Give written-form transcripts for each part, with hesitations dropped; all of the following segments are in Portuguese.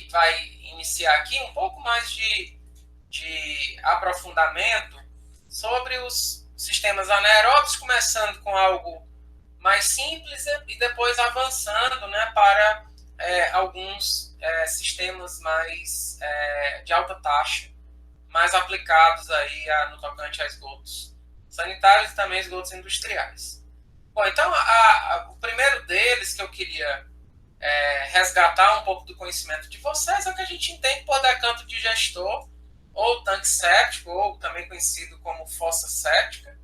vai iniciar aqui um pouco mais de aprofundamento sobre os sistemas anaeróbicos, começando com algo mais simples e depois avançando, né, para alguns sistemas mais de alta taxa, mais aplicados aí no tocante a esgotos sanitários e também esgotos industriais. Bom, então o primeiro deles que eu queria resgatar um pouco do conhecimento de vocês é o que a gente entende por decanto digestor, ou tanque séptico, ou também conhecido como fossa séptica,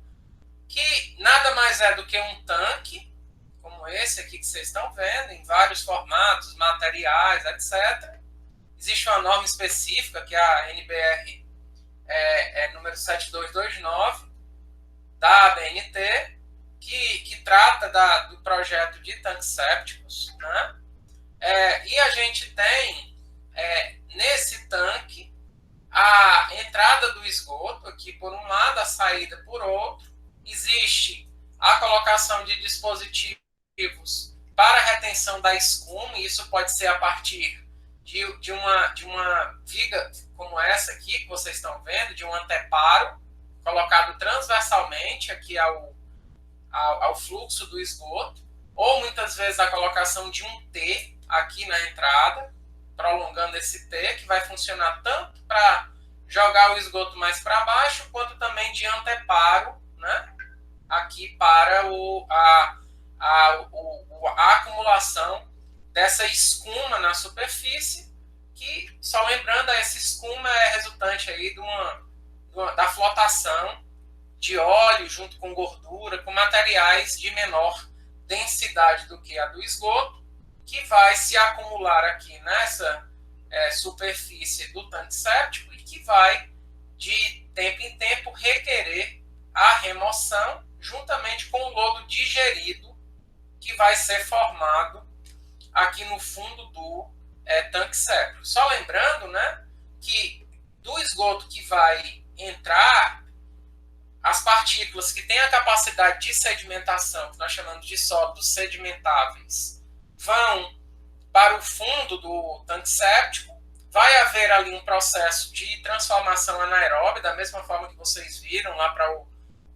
que nada mais é do que um tanque, como esse aqui que vocês estão vendo, em vários formatos, materiais, etc. Existe uma norma específica, que é a NBR número 7229, da ABNT, que trata do projeto de tanques sépticos, né? E a gente tem, nesse tanque, a entrada do esgoto aqui por um lado, a saída por outro. Existe a colocação de dispositivos para retenção da escuma, e isso pode ser a partir de uma viga como essa aqui, que vocês estão vendo, de um anteparo, colocado transversalmente aqui ao fluxo do esgoto, ou muitas vezes a colocação de um T aqui na entrada, prolongando esse T, que vai funcionar tanto para jogar o esgoto mais para baixo, quanto também de anteparo, né, aqui para a acumulação dessa escuma na superfície, que, só lembrando, essa escuma é resultante aí da flotação de óleo junto com gordura, com materiais de menor densidade do que a do esgoto, que vai se acumular aqui nessa superfície do tanque séptico e que vai, de tempo em tempo, requerer a remoção, juntamente com o lodo digerido, que vai ser formado aqui no fundo do tanque séptico. Só lembrando, né, que do esgoto que vai entrar, as partículas que têm a capacidade de sedimentação, que nós chamamos de sólidos sedimentáveis, vão para o fundo do tanque séptico. Vai haver ali um processo de transformação anaeróbica, da mesma forma que vocês viram lá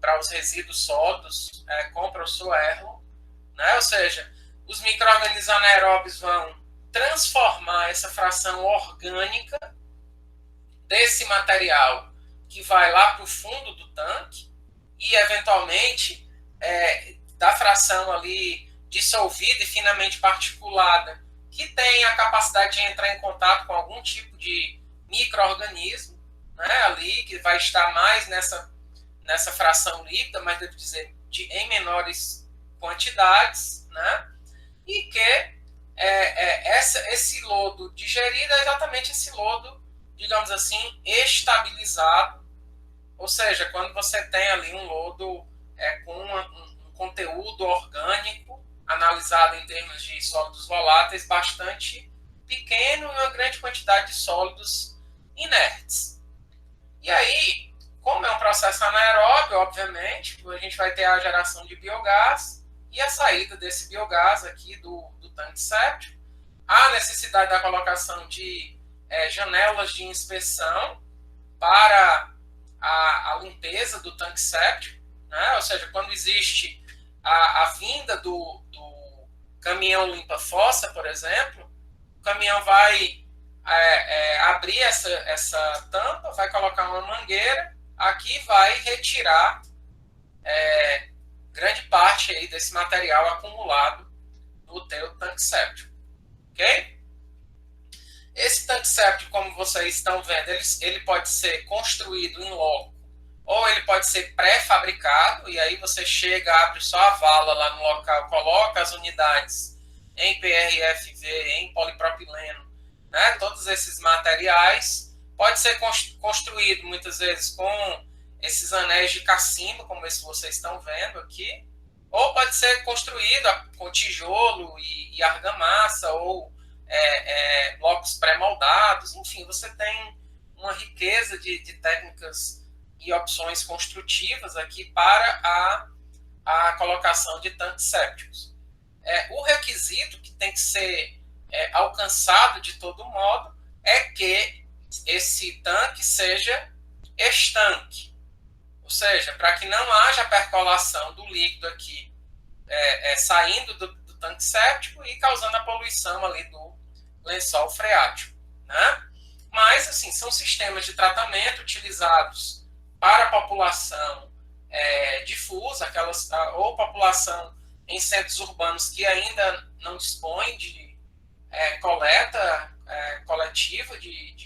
para os resíduos sólidos com o professor Erlon, né? Ou seja, os micro-organismos anaeróbios vão transformar essa fração orgânica desse material que vai lá para o fundo do tanque e, eventualmente, da fração ali dissolvida e finamente particulada, que tem a capacidade de entrar em contato com algum tipo de micro-organismo, né, ali, que vai estar mais nessa fração líquida, mas devo dizer, em menores quantidades, né, e que esse lodo digerido é exatamente esse lodo, digamos assim, estabilizado, ou seja, quando você tem ali um lodo com um conteúdo orgânico, analisado em termos de sólidos voláteis, bastante pequeno e uma grande quantidade de sólidos inertes. E aí, como é um processo anaeróbio, obviamente, a gente vai ter a geração de biogás e a saída desse biogás aqui do tanque séptico, a necessidade da colocação de janelas de inspeção para a limpeza do tanque séptico, né? Ou seja, quando existe a vinda do caminhão limpa-fossa, por exemplo, o caminhão vai abrir essa tampa, vai colocar uma mangueira, aqui vai retirar grande parte aí desse material acumulado no teu tanque séptico. Ok? Esse tanque séptico, como vocês estão vendo, ele pode ser construído em loco, ou ele pode ser pré-fabricado, e aí você chega, abre só a vala lá no local, coloca as unidades em PRFV, em polipropileno, né? Todos esses materiais. Pode ser construído muitas vezes com esses anéis de cacimba, como esse que vocês estão vendo aqui, ou pode ser construído com tijolo e argamassa, ou blocos pré-moldados. Enfim, você tem uma riqueza de técnicas e opções construtivas aqui para a colocação de tanques sépticos. O requisito que tem que ser alcançado de todo modo é que esse tanque seja estanque, ou seja, para que não haja percolação do líquido aqui saindo do tanque séptico e causando a poluição ali do lençol freático, né? Mas, assim, são sistemas de tratamento utilizados para a população difusa, ou população em centros urbanos que ainda não dispõem de coleta coletiva de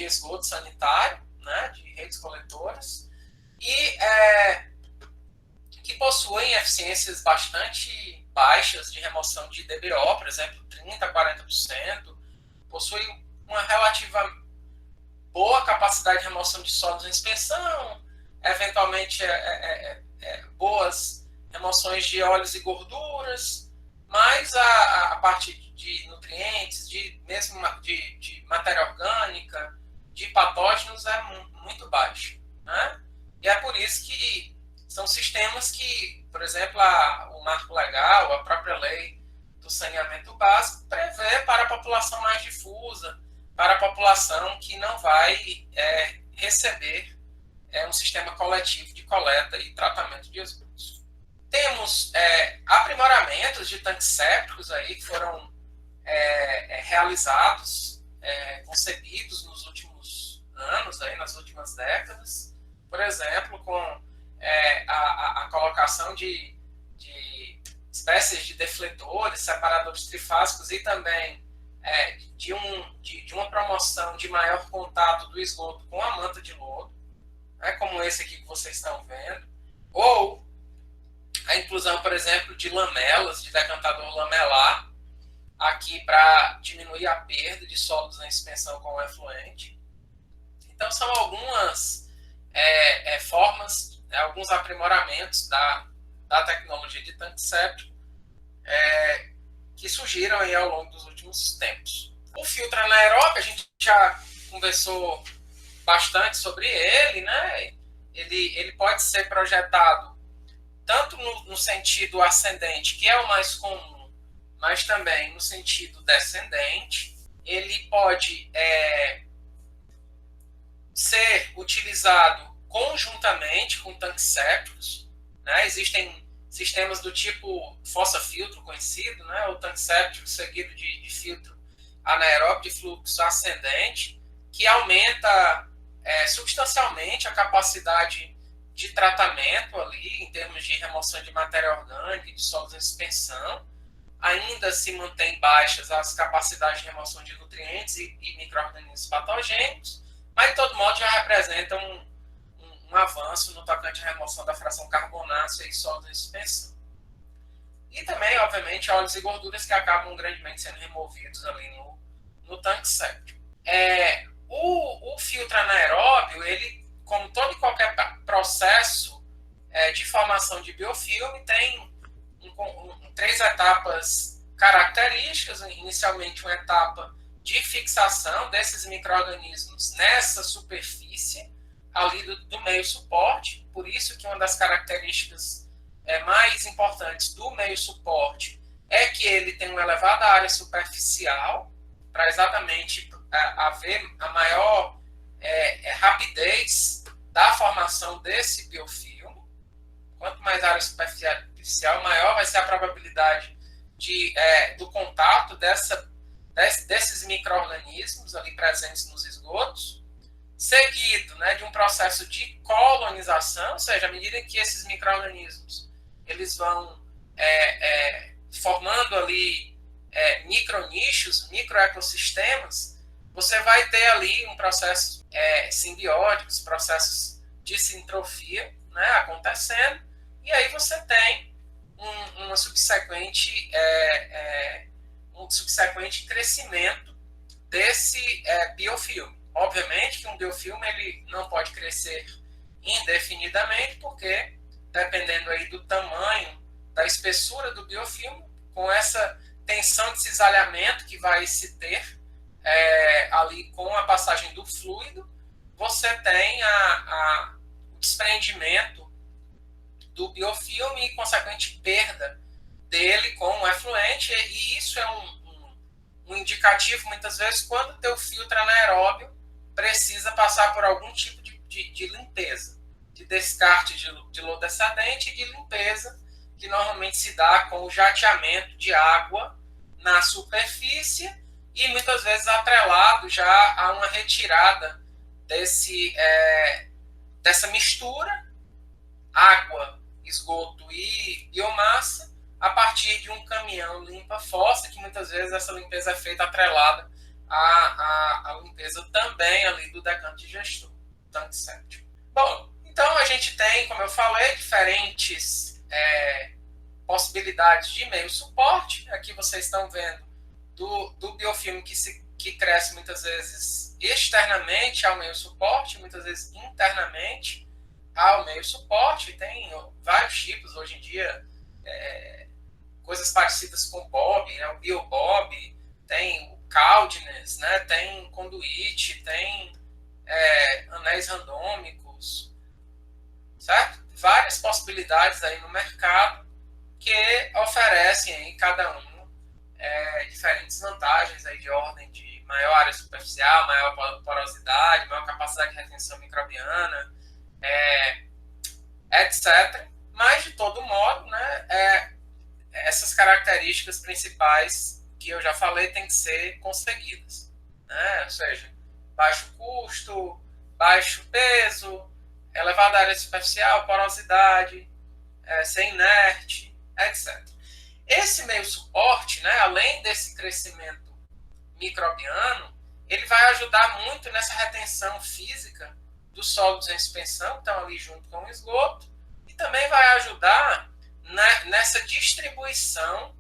esgoto sanitário, né, de redes coletoras, e que possuem eficiências bastante baixas de remoção de DBO, por exemplo, 30% a 40%, possuem uma relativa boa capacidade de remoção de sólidos em suspensão, eventualmente boas remoções de óleos e gorduras, mas a parte de nutrientes, mesmo de matéria orgânica, de patógenos é muito baixa, né? E é por isso que são sistemas que, por exemplo, o marco legal, a própria lei do saneamento básico, prevê para a população mais difusa, para a população que não vai receber um sistema coletivo de coleta e tratamento de esgotos. Temos aprimoramentos de tanques sépticos aí que foram realizados, concebidos nos últimos anos, aí, nas últimas décadas, por exemplo, com a colocação de espécies de defletores, separadores trifásicos e também de uma promoção de maior contato do esgoto com a manta de lodo, né, como esse aqui que vocês estão vendo, ou a inclusão, por exemplo, de lamelas, de decantador lamelar, aqui para diminuir a perda de sólidos em suspensão com o efluente. Então, são algumas formas, alguns aprimoramentos da tecnologia de tanque séptico que surgiram aí ao longo dos últimos tempos. O filtro anaeróbio, a gente já conversou bastante sobre ele, né? Ele pode ser projetado tanto no sentido ascendente, que é o mais comum, mas também no sentido descendente. Ele pode ser utilizado conjuntamente com tanques sépticos, né? Existem sistemas do tipo fossa-filtro conhecido, né? O tanque séptico seguido de filtro anaeróbio de fluxo ascendente, que aumenta substancialmente a capacidade de tratamento ali, em termos de remoção de matéria orgânica e de sólidos em suspensão. Ainda se mantém baixas as capacidades de remoção de nutrientes e micro-organismos patogênicos, mas, de todo modo, já representa um avanço no tocante à remoção da fração carbonácea e sólidos em suspensão. E também, obviamente, óleos e gorduras que acabam grandemente sendo removidos ali no tanque séptico. O filtro anaeróbio, ele, como todo e qualquer processo de formação de biofilme, tem três etapas características. Inicialmente, uma etapa de fixação desses micro-organismos nessa superfície ali do meio suporte. Por isso que uma das características mais importantes do meio suporte é que ele tem uma elevada área superficial, para exatamente haver a maior rapidez da formação desse biofilme. Quanto mais área superficial, maior vai ser a probabilidade do contato desses micro-organismos ali presentes nos esgotos, seguido, né, de um processo de colonização, ou seja, à medida que esses micro-organismos eles vão formando ali micronichos, microecossistemas, você vai ter ali um processo simbióticos, processos de sintrofia, né, acontecendo, e aí você tem um subsequente crescimento desse biofilme. Obviamente que um biofilme ele não pode crescer indefinidamente, porque dependendo aí do tamanho, da espessura do biofilme, com essa tensão de cisalhamento que vai se ter ali com a passagem do fluido, você tem o desprendimento do biofilme e consequente perda dele com o efluente, e isso é um indicativo, muitas vezes, quando o teu filtro anaeróbio precisa passar por algum tipo de limpeza, de descarte de lodo excedente e de limpeza, que normalmente se dá com o jateamento de água na superfície e muitas vezes atrelado já a uma retirada dessa mistura, água, esgoto e biomassa, a partir de um caminhão limpa-fossa, que muitas vezes essa limpeza é feita atrelada à limpeza também ali do decante digestor, tanque séptico. Bom, então a gente tem, como eu falei, diferentes possibilidades de meio suporte. Aqui vocês estão vendo do biofilme que cresce muitas vezes externamente ao meio suporte, muitas vezes internamente ao meio suporte. Tem vários tipos hoje em dia, coisas parecidas com o Bob, né? O BioBob, tem o Caldness, né? Tem conduíte, tem anéis randômicos, certo? Várias possibilidades aí no mercado que oferecem aí cada um diferentes vantagens aí de ordem de maior área superficial, maior porosidade, maior capacidade de retenção microbiana, etc. Mas, de todo modo, né, essas características principais que eu já falei têm que ser conseguidas, né? Ou seja, baixo custo, baixo peso, elevada área superficial, porosidade, ser inerte, etc. Esse meio suporte, né, além desse crescimento microbiano, ele vai ajudar muito nessa retenção física dos sólidos em suspensão, que estão ali junto com o esgoto, e também vai ajudar nessa distribuição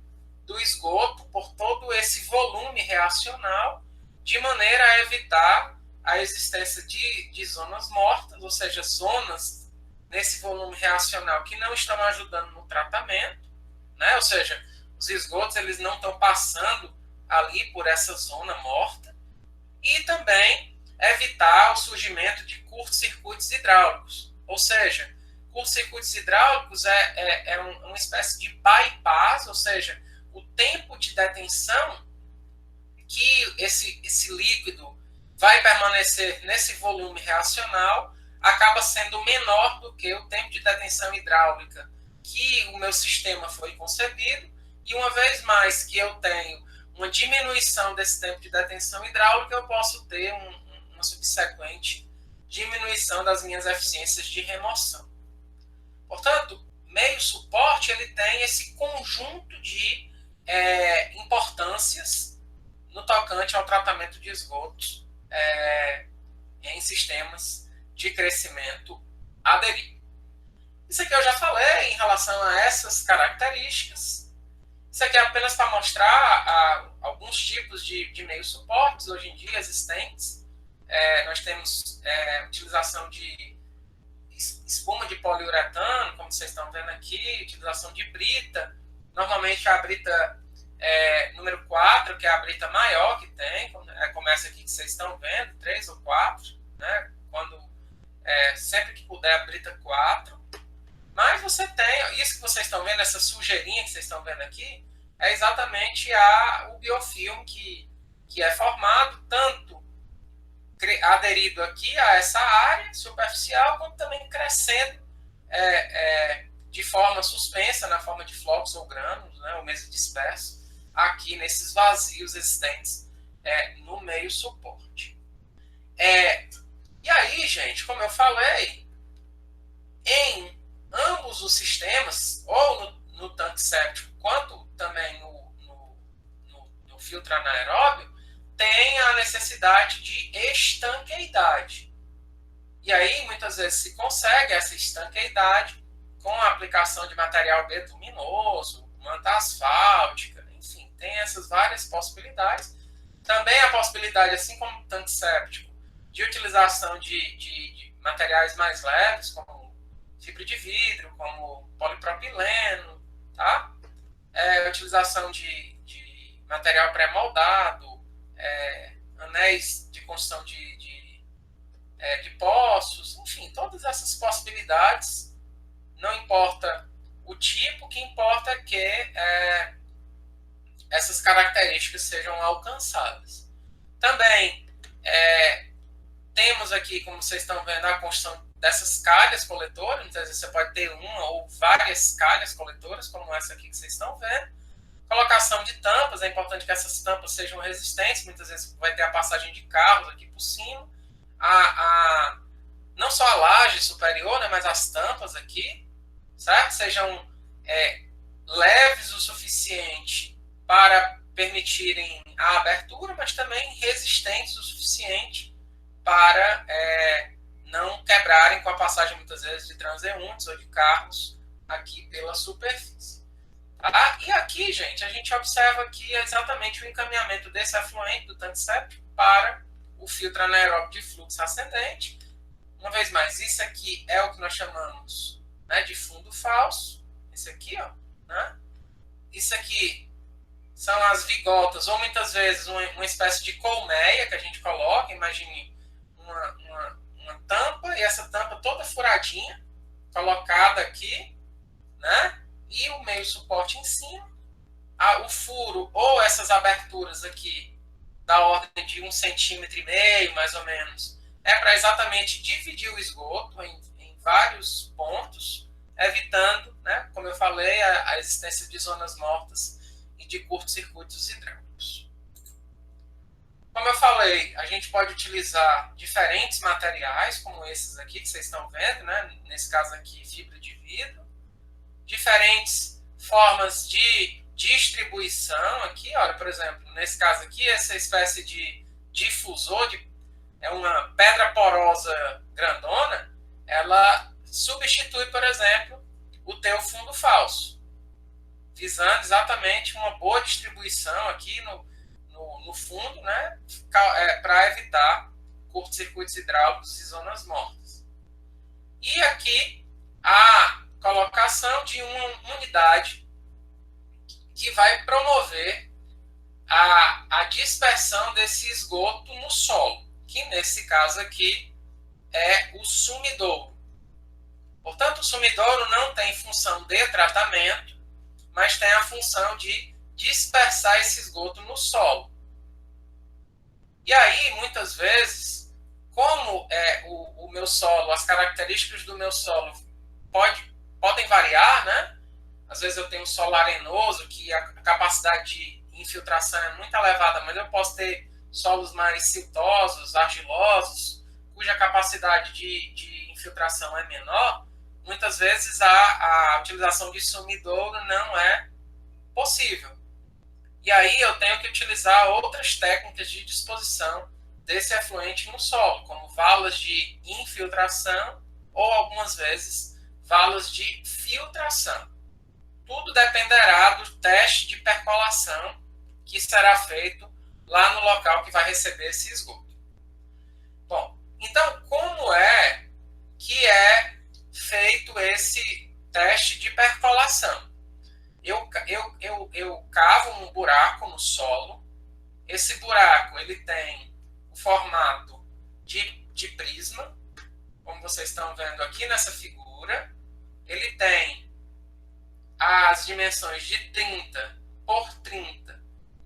do esgoto por todo esse volume reacional, de maneira a evitar a existência de zonas mortas, ou seja, zonas nesse volume reacional que não estão ajudando no tratamento, né? Ou seja, os esgotos eles não estão passando ali por essa zona morta, e também evitar o surgimento de curtos-circuitos hidráulicos. Ou seja, curtos-circuitos hidráulicos é uma espécie de bypass, ou seja, o tempo de detenção que esse líquido vai permanecer nesse volume reacional acaba sendo menor do que o tempo de detenção hidráulica que o meu sistema foi concebido, e uma vez mais que eu tenho uma diminuição desse tempo de detenção hidráulica, eu posso ter uma subsequente diminuição das minhas eficiências de remoção. Portanto, meio suporte ele tem esse conjunto de importâncias no tocante ao tratamento de esgotos em sistemas de crescimento aderido. Isso aqui eu já falei em relação a essas características. Isso aqui é apenas para mostrar alguns tipos de meio suportes hoje em dia existentes. Nós temos utilização de espuma de poliuretano, como vocês estão vendo aqui, utilização de brita. Normalmente a brita número 4, que é a brita maior que tem, começa aqui que vocês estão vendo, 3 ou 4, né? Sempre que puder a brita 4. Mas você tem, isso que vocês estão vendo, essa sujeirinha que vocês estão vendo aqui, é exatamente o biofilme que é formado, tanto aderido aqui a essa área superficial, como também crescendo de forma suspensa, na forma de flocos ou grânulos, né, ou mesmo disperso, aqui nesses vazios existentes no meio suporte. E aí, gente, como eu falei, em ambos os sistemas, ou no tanque séptico, quanto também no filtro anaeróbio, tem a necessidade de estanqueidade. E aí, muitas vezes, se consegue essa estanqueidade com a aplicação de material betuminoso, manta asfáltica, enfim, tem essas várias possibilidades. Também a possibilidade, assim como no tanque séptico, de utilização de materiais mais leves, como fibra de vidro, como polipropileno, tá? Utilização de material pré-moldado, anéis de construção de poços, enfim, todas essas possibilidades, não importa o tipo, o que importa é que essas características sejam alcançadas. Também temos aqui, como vocês estão vendo, a construção dessas calhas coletoras. Muitas vezes você pode ter uma ou várias calhas coletoras, como essa aqui que vocês estão vendo. Colocação de tampas, é importante que essas tampas sejam resistentes. Muitas vezes vai ter a passagem de carros aqui por cima. Não só a laje superior, né, mas as tampas aqui, certo? Sejam leves o suficiente para permitirem a abertura, mas também resistentes o suficiente para não quebrarem com a passagem, muitas vezes, de transeuntes ou de carros aqui pela superfície. E aqui, gente, a gente observa aqui exatamente o encaminhamento desse efluente do tanque séptico para o filtro anaeróbio de fluxo ascendente. Uma vez mais, isso aqui é o que nós chamamos, né, de fundo falso. Esse aqui, ó, né? Isso aqui são as vigotas, ou muitas vezes uma espécie de colmeia que a gente coloca. Imagine uma tampa, e essa tampa toda furadinha, colocada aqui, né? E o meio suporte em cima. O furo, ou essas aberturas aqui, da ordem de 1,5 cm, mais ou menos, é para exatamente dividir o esgoto em vários pontos, evitando, né, como eu falei, a existência de zonas mortas e de curtos-circuitos hidráulicos. Como eu falei, a gente pode utilizar diferentes materiais, como esses aqui que vocês estão vendo, né? Nesse caso aqui, fibra de vidro. Diferentes formas de distribuição aqui, olha, por exemplo, nesse caso aqui, essa espécie de difusor, é uma pedra porosa grandona, ela substitui, por exemplo, o teu fundo falso, visando exatamente uma boa distribuição aqui no fundo, né, para evitar curtos-circuitos hidráulicos e zonas mortas. E aqui a colocação de uma unidade que vai promover a dispersão desse esgoto no solo, que nesse caso aqui é o sumidouro. Portanto, o sumidouro não tem função de tratamento, mas tem a função de dispersar esse esgoto no solo. E aí, muitas vezes, como o meu solo, as características do meu solo podem variar, né? Às vezes eu tenho um solo arenoso, que a capacidade de infiltração é muito elevada, mas eu posso ter solos mais siltosos, argilosos, cuja capacidade de infiltração é menor. Muitas vezes a utilização de sumidouro não é possível. E aí eu tenho que utilizar outras técnicas de disposição desse efluente no solo, como valas de infiltração ou, algumas vezes, valas de filtração. Tudo dependerá do teste de percolação que será feito lá no local que vai receber esse esgoto. Bom, então como é que é feito esse teste de percolação? Eu cavo um buraco no solo. Esse buraco ele tem o formato de prisma, como vocês estão vendo aqui nessa figura. Ele tem as dimensões de 30 por 30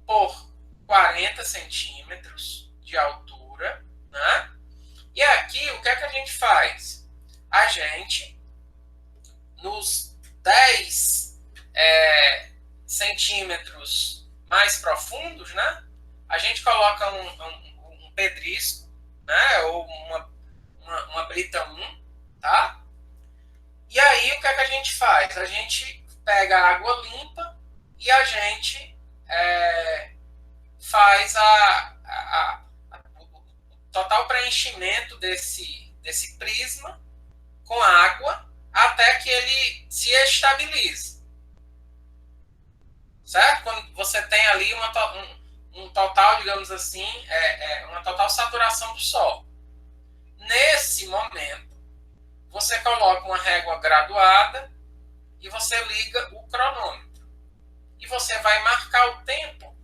por 40 centímetros de altura, né? E aqui, o que é que a gente faz? A gente, nos 10 centímetros mais profundos, né? A gente coloca um pedrisco, né? Ou uma brita 1, tá? E aí, o que é que a gente faz? A gente pega a água limpa e a gente faz o total preenchimento desse prisma com água até que ele se estabilize. Certo? Quando você tem ali um total, digamos assim, uma total saturação do solo. Nesse momento, você coloca uma régua graduada e você liga o cronômetro. E você vai marcar o tempo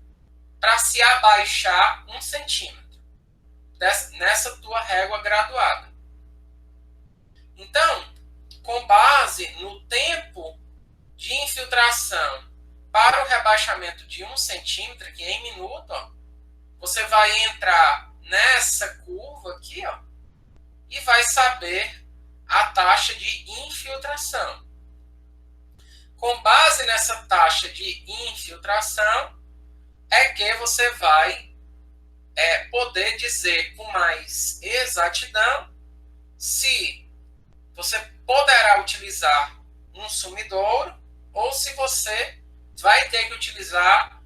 para se abaixar 1 centímetro nessa tua régua graduada. Então, com base no tempo infiltração para o rebaixamento de 1 centímetro, aqui em minuto, ó, você vai entrar nessa curva aqui, ó, e vai saber a taxa de infiltração. Com base nessa taxa de infiltração, é que você vai poder dizer com mais exatidão se você poderá utilizar um sumidouro ou se você vai ter que utilizar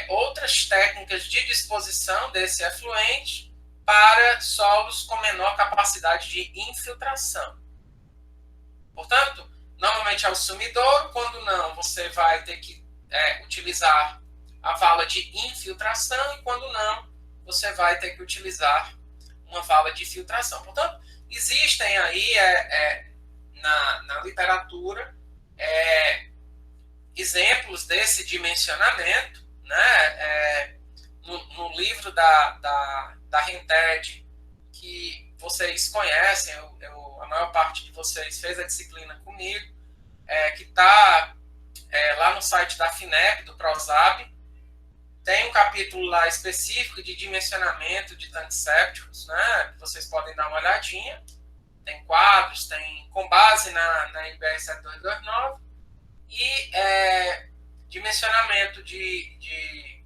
outras técnicas de disposição desse efluente para solos com menor capacidade de infiltração. Portanto, normalmente é o sumidouro, quando não, você vai ter que utilizar a vala de infiltração e quando não, você vai ter que utilizar uma vala de filtração. Portanto, existem aí na literatura exemplos desse dimensionamento, né? No livro da Rented, que vocês conhecem, a maior parte de vocês fez a disciplina comigo, que está lá no site da FINEP, do PROSAB. Tem um capítulo lá específico de dimensionamento de tanques sépticos, né? Vocês podem dar uma olhadinha. Tem quadros, tem com base na NBR 7229 e dimensionamento de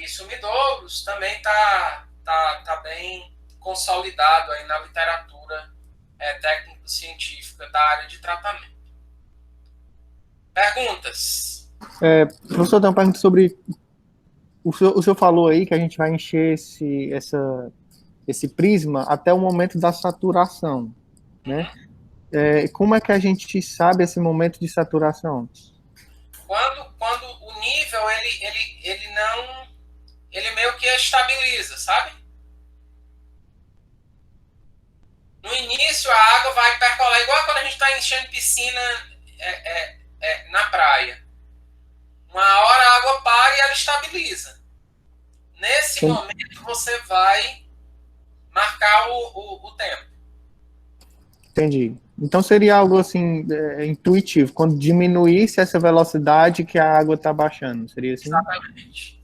sumidouros também está bem consolidado aí na literatura técnico-científica da área de tratamento. Perguntas? Professor, tem uma pergunta sobre... O senhor falou aí que a gente vai encher esse prisma até o momento da saturação, né? Como é que a gente sabe esse momento de saturação? Quando o nível, ele meio que estabiliza, sabe? No início, a água vai percolar, igual quando a gente está enchendo piscina na praia. Uma hora a água para e ela estabiliza. Nesse momento, você vai marcar o tempo. Entendi. Então seria algo assim, intuitivo. Quando diminuísse essa velocidade que a água está baixando, seria assim? Exatamente.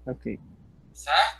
Ok. Certo?